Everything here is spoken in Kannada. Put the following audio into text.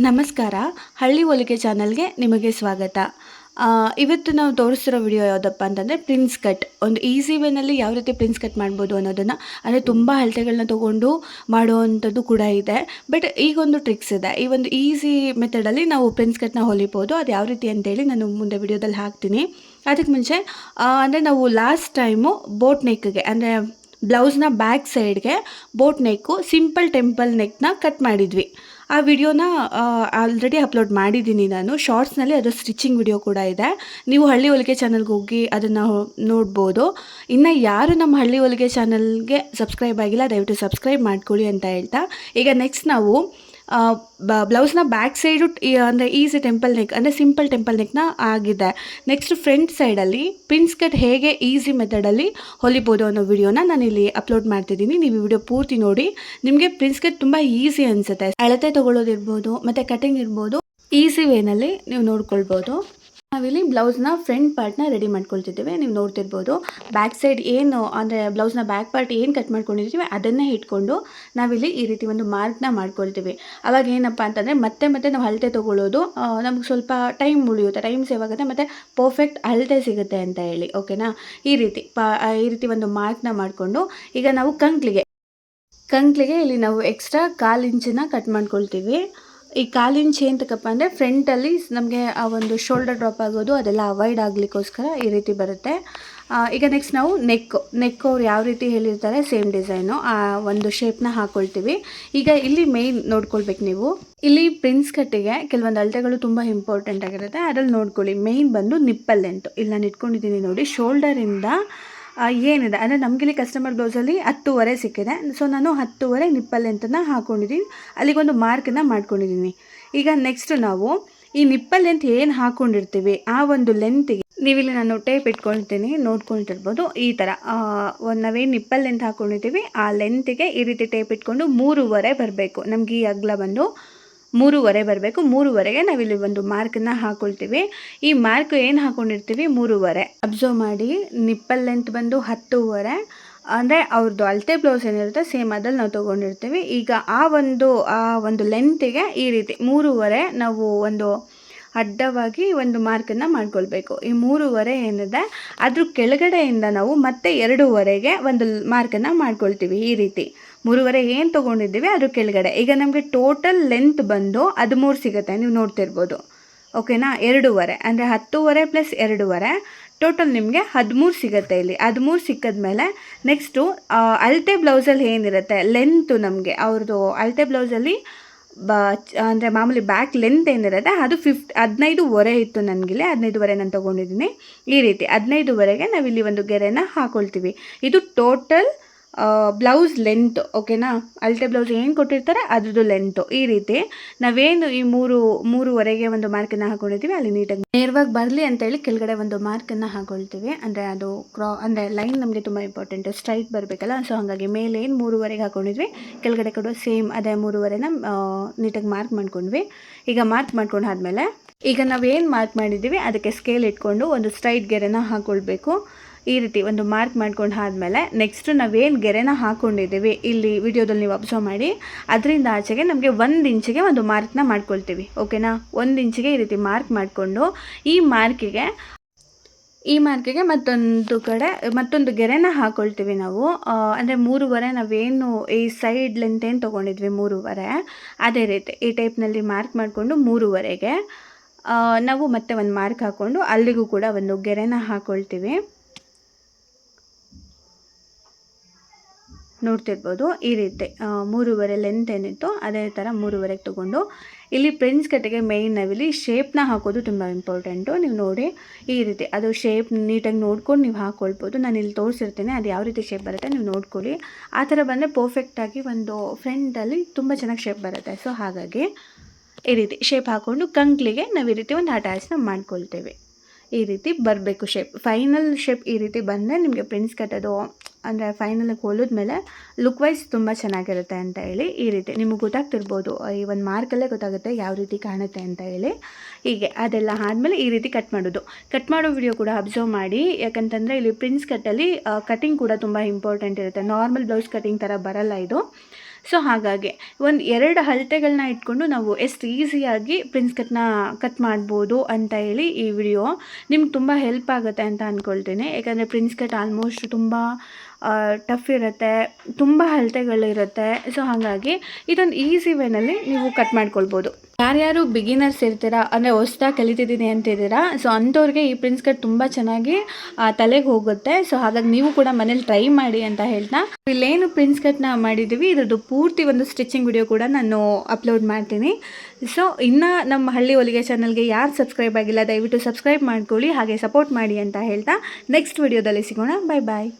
ನಮಸ್ಕಾರ. ಹಳ್ಳಿ ಹೊಲಿಗೆ ಚಾನಲ್‌ಗೆ ನಿಮಗೆ ಸ್ವಾಗತ. ಇವತ್ತು ನಾವು ತೋರಿಸ್ತಿರೋ ವಿಡಿಯೋ ಯಾವುದಪ್ಪ ಅಂತಂದರೆ ಪ್ರಿನ್ಸ್ ಕಟ್. ಒಂದು ಈಸಿ ವೇನಲ್ಲಿ ಯಾವ ರೀತಿ ಪ್ರಿನ್ಸ್ ಕಟ್ ಮಾಡ್ಬೋದು ಅನ್ನೋದನ್ನು, ಅಂದರೆ ತುಂಬ ಅಳತೆಗಳನ್ನ ತೊಗೊಂಡು ಮಾಡುವಂಥದ್ದು ಕೂಡ ಇದೆ. ಬಟ್ ಈಗೊಂದು ಟ್ರಿಕ್ಸ್ ಇದೆ. ಈ ಒಂದು ಈಸಿ ಮೆಥಡಲ್ಲಿ ನಾವು ಪ್ರಿನ್ಸ್ ಕಟ್ನ ಹೊಲಿಬೋದು. ಅದು ಯಾವ ರೀತಿ ಅಂತೇಳಿ ನಾನು ಮುಂದೆ ವಿಡಿಯೋದಲ್ಲಿ ಹಾಕ್ತೀನಿ. ಅದಕ್ಕೆ ಮುಂಚೆ ಅಂದರೆ ನಾವು ಲಾಸ್ಟ್ ಟೈಮು ಬೋಟ್ ನೆಕ್ಗೆ, ಅಂದರೆ ಬ್ಲೌಸ್ನ ಬ್ಯಾಕ್ ಸೈಡ್ಗೆ ಬೋಟ್ ನೆಕ್ಕು ಸಿಂಪಲ್ ಟೆಂಪಲ್ ನೆಕ್ನ ಕಟ್ ಮಾಡಿದ್ವಿ. ಆ ವಿಡಿಯೋನ ಆಲ್ರೆಡಿ ಅಪ್ಲೋಡ್ ಮಾಡಿದ್ದೀನಿ ನಾನು ಶಾರ್ಟ್ಸ್ನಲ್ಲಿ. ಅದು ಸ್ಟಿಚಿಂಗ್ ವಿಡಿಯೋ ಕೂಡ ಇದೆ. ನೀವು ಹಳ್ಳಿ ಹೊಲಿಗೆ ಚಾನಲ್ಗೆ ಹೋಗಿ ಅದನ್ನು ನೋಡ್ಬೋದು. ಇನ್ನು ಯಾರು ನಮ್ಮ ಹಳ್ಳಿ ಹೊಲಿಗೆ ಚಾನಲ್ಗೆ ಸಬ್ಸ್ಕ್ರೈಬ್ ಆಗಿಲ್ಲ, ದಯವಿಟ್ಟು ಸಬ್ಸ್ಕ್ರೈಬ್ ಮಾಡ್ಕೊಳ್ಳಿ ಅಂತ ಹೇಳ್ತಾ, ಈಗ ನೆಕ್ಸ್ಟ್ ನಾವು ಬ್ಲೌಸ್ನ ಬ್ಯಾಕ್ ಸೈಡು ಅಂದರೆ ಈಸಿ ಟೆಂಪಲ್ ನೆಕ್, ಅಂದರೆ ಸಿಂಪಲ್ ಟೆಂಪಲ್ ನೆಕ್ನ ಆಗಿದೆ. ನೆಕ್ಸ್ಟ್ ಫ್ರಂಟ್ ಸೈಡಲ್ಲಿ ಪ್ರಿನ್ಸ್ ಕಟ್ ಹೇಗೆ ಈಸಿ ಮೆಥಡಲ್ಲಿ ಹೊಲಿಬೋದು ಅನ್ನೋ ವಿಡಿಯೋನ ನಾನು ಇಲ್ಲಿ ಅಪ್ಲೋಡ್ ಮಾಡ್ತಿದ್ದೀನಿ. ನೀವು ಈ ವಿಡಿಯೋ ಪೂರ್ತಿ ನೋಡಿ, ನಿಮಗೆ ಪ್ರಿನ್ಸ್ ಕಟ್ ತುಂಬ ಈಸಿ ಅನಿಸುತ್ತೆ. ಅಳತೆ ತೊಗೊಳ್ಳೋದಿರ್ಬೋದು ಮತ್ತು ಕಟಿಂಗ್ ಇರ್ಬೋದು, ಈಸಿ ವೇನಲ್ಲಿ ನೀವು ನೋಡ್ಕೊಳ್ಬೋದು. ನಾವಿಲ್ಲಿ ಬ್ಲೌಸ್ನ ಫ್ರಂಟ್ ಪಾರ್ಟ್ನ ರೆಡಿ ಮಾಡ್ಕೊಳ್ತಿದ್ದೀವಿ. ನೀವು ನೋಡ್ತಿರ್ಬೋದು, ಬ್ಯಾಕ್ ಸೈಡ್ ಏನು ಅಂದರೆ ಬ್ಲೌಸ್ನ ಬ್ಯಾಕ್ ಪಾರ್ಟ್ ಏನು ಕಟ್ ಮಾಡ್ಕೊಂಡಿರ್ತೀವಿ ಅದನ್ನೇ ಇಟ್ಕೊಂಡು ನಾವಿಲ್ಲಿ ಈ ರೀತಿ ಒಂದು ಮಾರ್ಕ್ನ ಮಾಡ್ಕೊಳ್ತೀವಿ. ಅವಾಗ ಏನಪ್ಪ ಅಂತಂದರೆ ಮತ್ತೆ ನಾವು ಅಳತೆ ತೊಗೊಳ್ಳೋದು ನಮ್ಗೆ ಸ್ವಲ್ಪ ಟೈಮ್ ಉಳಿಯುತ್ತೆ, ಟೈಮ್ ಸೇವ್ ಆಗುತ್ತೆ, ಮತ್ತು ಪರ್ಫೆಕ್ಟ್ ಅಳತೆ ಸಿಗುತ್ತೆ ಅಂತ ಹೇಳಿ. ಓಕೆನಾ? ಈ ರೀತಿ ಒಂದು ಮಾರ್ಕ್ನ ಮಾಡಿಕೊಂಡು ಈಗ ನಾವು ಕಂಕ್ಲಿಗೆ ಇಲ್ಲಿ ನಾವು ಎಕ್ಸ್ಟ್ರಾ 1/4 ಇಂಚನ್ನ ಕಟ್ ಮಾಡ್ಕೊಳ್ತೀವಿ. ಈ 1/4 ಇಂಚ್ ಏನಕ್ಕಪ್ಪ ಅಂದರೆ ಫ್ರಂಟಲ್ಲಿ ನಮಗೆ ಆ ಒಂದು ಶೋಲ್ಡರ್ ಡ್ರಾಪ್ ಆಗೋದು ಅದೆಲ್ಲ ಅವಾಯ್ಡ್ ಆಗಲಿಕ್ಕೋಸ್ಕರ ಈ ರೀತಿ ಬರುತ್ತೆ. ಈಗ ನೆಕ್ಸ್ಟ್ ನಾವು ನೆಕ್ ಅವ್ರು ಯಾವ ರೀತಿ ಹೇಳಿರ್ತಾರೆ ಸೇಮ್ ಡಿಸೈನು ಆ ಒಂದು ಶೇಪ್ನ ಹಾಕ್ಕೊಳ್ತೀವಿ. ಈಗ ಇಲ್ಲಿ ಮೇಯ್ನ್ ನೋಡ್ಕೊಳ್ಬೇಕು ನೀವು. ಇಲ್ಲಿ ಪ್ರಿನ್ಸ್ ಕಟ್ಟಿಗೆ ಕೆಲವೊಂದು ಅಳತೆಗಳು ತುಂಬ ಇಂಪಾರ್ಟೆಂಟ್ ಆಗಿರುತ್ತೆ. ಅದ್ರಲ್ಲಿ ನೋಡ್ಕೊಳ್ಳಿ, ಮೇಯ್ನ್ ಬಂದು ನಿಪ್ಪಲ್ ಲೆಂತ್. ಇಲ್ಲಿ ನಾನು ಇಟ್ಕೊಂಡಿದ್ದೀನಿ ನೋಡಿ, ಶೋಲ್ಡರಿಂದ ಏನಿದೆ ಅಂದರೆ ನಮಗಿಲ್ಲಿ ಕಸ್ಟಮರ್ ಬ್ಲೌಸಲ್ಲಿ 10.5 ಸಿಕ್ಕಿದೆ. ಸೊ ನಾನು 10.5 ನಿಪ್ಪಲ್ ಲೆಂತನ್ನು ಹಾಕ್ಕೊಂಡಿದ್ದೀನಿ. ಅಲ್ಲಿಗೊಂದು ಮಾರ್ಕನ್ನು ಮಾಡ್ಕೊಂಡಿದ್ದೀನಿ. ಈಗ ನೆಕ್ಸ್ಟ್ ನಾವು ಈ ನಿಪ್ಪಲ್ ಲೆಂತ್ ಏನು ಹಾಕ್ಕೊಂಡಿರ್ತೀವಿ ಆ ಒಂದು ಲೆಂತಿಗೆ ನೀವಿಲ್ಲಿ ನಾನು ಟೇಪ್ ಇಟ್ಕೊಳ್ತೀನಿ, ನೋಡ್ಕೊಳ್ತಿರ್ಬೋದು. ಈ ಥರ ನಾವೇನು ನಿಪ್ಪಲ್ ಲೆಂತ್ ಹಾಕ್ಕೊಂಡಿರ್ತೀವಿ ಆ ಲೆಂತಿಗೆ ಈ ರೀತಿ ಟೇಪ್ ಇಟ್ಕೊಂಡು 3.5 ಬರಬೇಕು. ನಮ್ಗೆ ಈ ಅಗಲ ಬಂದು 3.5 ಬರಬೇಕು. 3.5ಗೆ ನಾವಿಲ್ಲಿ ಒಂದು ಮಾರ್ಕನ್ನು ಹಾಕ್ಕೊಳ್ತೀವಿ. ಈ ಮಾರ್ಕ್ ಏನು ಹಾಕ್ಕೊಂಡಿರ್ತೀವಿ 3.5 ಅಬ್ಸರ್ವ್ ಮಾಡಿ. ನಿಪ್ಪಲ್ ಲೆಂತ್ ಬಂದು 10.5 ಅಂದರೆ ಅವ್ರದ್ದು ಅಳತೆ ಬ್ಲೌಸ್ ಏನಿರುತ್ತೆ ಸೇಮ್ ಅದ್ರಲ್ಲಿ ನಾವು ತೊಗೊಂಡಿರ್ತೀವಿ. ಈಗ ಆ ಒಂದು ಲೆಂತಿಗೆ ಈ ರೀತಿ 3.5 ನಾವು ಒಂದು ಅಡ್ಡವಾಗಿ ಒಂದು ಮಾರ್ಕನ್ನು ಮಾಡ್ಕೊಳ್ಬೇಕು. ಈ 3.5 ಏನಿದೆ ಅದ್ರ ಕೆಳಗಡೆಯಿಂದ ನಾವು ಮತ್ತೆ 2.5ಗೆ ಒಂದು ಮಾರ್ಕನ್ನು ಮಾಡ್ಕೊಳ್ತೀವಿ. ಈ ರೀತಿ 3.5 ಏನು ತೊಗೊಂಡಿದ್ದೀವಿ ಅದ್ರ ಕೆಳಗಡೆ. ಈಗ ನಮಗೆ ಟೋಟಲ್ ಲೆಂತ್ ಬಂದು 13 ಸಿಗುತ್ತೆ, ನೀವು ನೋಡ್ತಿರ್ಬೋದು. ಓಕೆನಾ? 2.5 ಅಂದರೆ 10.5 + 2.5 ಟೋಟಲ್ ನಿಮಗೆ 13 ಸಿಗುತ್ತೆ. ಇಲ್ಲಿ 13 ಸಿಕ್ಕಿದ್ಮೇಲೆ ನೆಕ್ಸ್ಟು ಅಳತೆ ಬ್ಲೌಸಲ್ಲಿ ಏನಿರುತ್ತೆ ಲೆಂತು, ನಮಗೆ ಅವ್ರದ್ದು ಅಳತೆ ಬ್ಲೌಸಲ್ಲಿ ಅಂದರೆ ಮಾಮೂಲಿ ಬ್ಯಾಕ್ ಲೆಂತ್ ಏನಿರುತ್ತೆ ಅದು 15.5 ಇತ್ತು ನನಗಿಲ್ಲಿ. 15.5 ನಾನು ತೊಗೊಂಡಿದ್ದೀನಿ. ಈ ರೀತಿ 15.5ಗೆ ನಾವಿಲ್ಲಿ ಒಂದು ಗೆರೆನ ಹಾಕ್ಕೊಳ್ತೀವಿ. ಇದು ಟೋಟಲ್ ಬ್ಲೌಸ್ ಲೆಂತ್. ಓಕೆನಾ? ಅಳತೆ ಬ್ಲೌಸ್ ಏನು ಕೊಟ್ಟಿರ್ತಾರೆ ಅದ್ರದ್ದು ಲೆಂತು. ಈ ರೀತಿ ನಾವೇನು ಈ 3.5ಗೆ ಒಂದು ಮಾರ್ಕನ್ನು ಹಾಕ್ಕೊಂಡಿರ್ತೀವಿ ಅಲ್ಲಿ ನೀಟಾಗಿ ನೇರವಾಗಿ ಬರಲಿ ಅಂತೇಳಿ ಕೆಳಗಡೆ ಒಂದು ಮಾರ್ಕನ್ನು ಹಾಕ್ಕೊಳ್ತೀವಿ. ಅಂದರೆ ಅದು ಅಂದರೆ ಲೈನ್ ನಮಗೆ ತುಂಬ ಇಂಪಾರ್ಟೆಂಟು, ಸ್ಟ್ರೈಟ್ ಬರಬೇಕಲ್ಲ. ಸೊ ಹಾಗಾಗಿ ಮೇಲೆ ಏನು 3.5ಗೆ ಹಾಕ್ಕೊಂಡಿದ್ವಿ ಕೆಳಗಡೆ ಕೊಡೋ ಸೇಮ್ ಅದೇ 3.5ನ ನೀಟಾಗಿ ಮಾರ್ಕ್ ಮಾಡ್ಕೊಂಡ್ವಿ. ಈಗ ಮಾರ್ಕ್ ಮಾಡ್ಕೊಂಡು ಆದಮೇಲೆ ಈಗ ನಾವೇನು ಮಾರ್ಕ್ ಮಾಡಿದ್ದೀವಿ ಅದಕ್ಕೆ ಸ್ಕೇಲ್ ಇಟ್ಕೊಂಡು ಒಂದು ಸ್ಟ್ರೈಟ್ ಗೆರೆನ ಹಾಕ್ಕೊಳ್ಬೇಕು. ಈ ರೀತಿ ಒಂದು ಮಾರ್ಕ್ ಮಾಡ್ಕೊಂಡು ಆದಮೇಲೆ ನೆಕ್ಸ್ಟ್ ನಾವೇನು ಗೆರೆನ ಹಾಕ್ಕೊಂಡಿದ್ದೀವಿ ಇಲ್ಲಿ ವಿಡಿಯೋದಲ್ಲಿ ನೀವು ಅಬ್ಸರ್ವ್ ಮಾಡಿ, ಅದರಿಂದ ಆಚೆಗೆ ನಮಗೆ 1 ಇಂಚಿಗೆ ಒಂದು ಮಾರ್ಕ್ನ ಮಾಡ್ಕೊಳ್ತೀವಿ. ಓಕೆನಾ? 1 ಇಂಚಿಗೆ ಈ ರೀತಿ ಮಾರ್ಕ್ ಮಾಡಿಕೊಂಡು ಈ ಮಾರ್ಕಿಗೆ ಮತ್ತೊಂದು ಗೆರೆನ ಹಾಕ್ಕೊಳ್ತೀವಿ ನಾವು. ಅಂದರೆ 3.5 ನಾವೇನು ಈ ಸೈಡ್ ಲೆಂತ್ ಏನು ತೊಗೊಂಡಿದ್ವಿ 3.5 ಅದೇ ರೀತಿ ಈ ಟೈಪ್ನಲ್ಲಿ ಮಾರ್ಕ್ ಮಾಡಿಕೊಂಡು 3.5ಗೆ ನಾವು ಮತ್ತೆ ಒಂದು ಮಾರ್ಕ್ ಹಾಕ್ಕೊಂಡು ಅಲ್ಲಿಗೂ ಕೂಡ ಒಂದು ಗೆರೆನ ಹಾಕ್ಕೊಳ್ತೀವಿ. ನೋಡ್ತಿರ್ಬೋದು ಈ ರೀತಿ 3.5 ಲೆಂತ್ ಏನಿತ್ತು ಅದೇ ಥರ 3.5ಗೆ ತೊಗೊಂಡು ಇಲ್ಲಿ ಪ್ರಿನ್ಸ್ ಕಟ್ಟಿಗೆ ಮೇಯ್ನ್ ನಾವಿಲ್ಲಿ ಶೇಪ್ನ ಹಾಕೋದು ತುಂಬ ಇಂಪಾರ್ಟೆಂಟು. ನೀವು ನೋಡಿ ಈ ರೀತಿ ಅದು ಶೇಪ್ ನೀಟಾಗಿ ನೋಡ್ಕೊಂಡು ನೀವು ಹಾಕ್ಕೊಳ್ಬೋದು. ನಾನು ಇಲ್ಲಿ ತೋರಿಸಿರ್ತೀನಿ ಅದು ಯಾವ ರೀತಿ ಶೇಪ್ ಬರುತ್ತೆ ನೀವು ನೋಡ್ಕೊಳ್ಳಿ. ಆ ಥರ ಬಂದರೆ ಪರ್ಫೆಕ್ಟಾಗಿ ಒಂದು ಫ್ರಂಟಲ್ಲಿ ತುಂಬ ಚೆನ್ನಾಗಿ ಶೇಪ್ ಬರುತ್ತೆ. ಸೊ ಹಾಗಾಗಿ ಈ ರೀತಿ ಶೇಪ್ ಹಾಕ್ಕೊಂಡು ಕಂಕ್ಲಿಗೆ ನಾವು ಈ ರೀತಿ ಒಂದು ಅಟ್ಯಾಚ್ನ ಮಾಡ್ಕೊಳ್ತೇವೆ. ಈ ರೀತಿ ಬರಬೇಕು ಶೇಪ್. ಫೈನಲ್ ಶೇಪ್ ಈ ರೀತಿ ಬಂದರೆ ನಿಮಗೆ ಪ್ರಿನ್ಸ್ ಕಟ್ಟೋದು ಅಂದರೆ ಫೈನಲಾಗಿ ಹೊಲಿದ್ಮೇಲೆ ಲುಕ್ ವೈಸ್ ತುಂಬ ಚೆನ್ನಾಗಿರುತ್ತೆ ಅಂತ ಹೇಳಿ. ಈ ರೀತಿ ನಿಮಗೆ ಗೊತ್ತಾಗ್ತಿರ್ಬೋದು, ಈ ಒಂದು ಮಾರ್ಕಲ್ಲೇ ಗೊತ್ತಾಗುತ್ತೆ ಯಾವ ರೀತಿ ಕಾಣುತ್ತೆ ಅಂತ ಹೇಳಿ. ಹೀಗೆ ಅದೆಲ್ಲ ಆದಮೇಲೆ ಈ ರೀತಿ ಕಟ್ ಮಾಡೋ ವಿಡಿಯೋ ಕೂಡ ಅಬ್ಸರ್ವ್ ಮಾಡಿ. ಯಾಕಂತಂದರೆ ಇಲ್ಲಿ ಪ್ರಿನ್ಸ್ ಕಟ್ಟಲ್ಲಿ ಕಟಿಂಗ್ ಕೂಡ ತುಂಬ ಇಂಪಾರ್ಟೆಂಟ್ ಇರುತ್ತೆ. ನಾರ್ಮಲ್ ಬ್ಲೌಸ್ ಕಟಿಂಗ್ ಥರ ಬರಲ್ಲ ಇದು. ಸೊ ಹಾಗಾಗಿ ಒಂದು 2 ಅಳತೆಗಳನ್ನ ಇಟ್ಕೊಂಡು ನಾವು ಎಷ್ಟು ಈಸಿಯಾಗಿ ಪ್ರಿನ್ಸ್ ಕಟ್ ಮಾಡ್ಬೋದು ಅಂತ ಹೇಳಿ ಈ ವಿಡಿಯೋ ನಿಮ್ಗೆ ತುಂಬ ಹೆಲ್ಪ್ ಆಗುತ್ತೆ ಅಂತ ಅಂದ್ಕೊಳ್ತೀನಿ. ಯಾಕಂದರೆ ಪ್ರಿನ್ಸ್ ಕಟ್ ಆಲ್ಮೋಸ್ಟ್ ತುಂಬ ಟಫ್ ಇರುತ್ತೆ, ತುಂಬ ಅಳತೆಗಳಿರುತ್ತೆ. ಸೊ ಹಾಗಾಗಿ ಇದೊಂದು ಈಸಿ ವೇನಲ್ಲಿ ನೀವು ಕಟ್ ಮಾಡ್ಕೊಳ್ಬೋದು. ಯಾರ್ಯಾರು ಬಿಗಿನರ್ಸ್ ಇರ್ತೀರಾ, ಅಂದರೆ ಹೊಸ್ದಾಗಿ ಕಲಿತಿದ್ದೀನಿ ಅಂತಿದ್ದೀರಾ, ಸೊ ಅಂಥವ್ರಿಗೆ ಈ ಪ್ರಿನ್ಸ್ ಕಟ್ ತುಂಬ ಚೆನ್ನಾಗಿ ತಲೆಗೆ ಹೋಗುತ್ತೆ. ಸೊ ಹಾಗಾಗಿ ನೀವು ಕೂಡ ಮನೇಲಿ ಟ್ರೈ ಮಾಡಿ ಅಂತ ಹೇಳ್ತಾ, ಇಲ್ಲೇನು ಪ್ರಿನ್ಸ್ ಕಟ್ನ ಮಾಡಿದ್ದೀವಿ ಇದ್ರದ್ದು ಪೂರ್ತಿ ಒಂದು ಸ್ಟಿಚಿಂಗ್ ವಿಡಿಯೋ ಕೂಡ ನಾನು ಅಪ್ಲೋಡ್ ಮಾಡ್ತೀನಿ. ಸೊ ಇನ್ನು ನಮ್ಮ ಹಳ್ಳಿ ಹೊಲಿಗೆ ಚಾನಲ್ಗೆ ಯಾರು ಸಬ್ಸ್ಕ್ರೈಬ್ ಆಗಿಲ್ಲ ದಯವಿಟ್ಟು ಸಬ್ಸ್ಕ್ರೈಬ್ ಮಾಡ್ಕೊಳ್ಳಿ, ಹಾಗೆ ಸಪೋರ್ಟ್ ಮಾಡಿ ಅಂತ ಹೇಳ್ತಾ ನೆಕ್ಸ್ಟ್ ವಿಡಿಯೋದಲ್ಲಿ ಸಿಗೋಣ. ಬಾಯ್ ಬಾಯ್.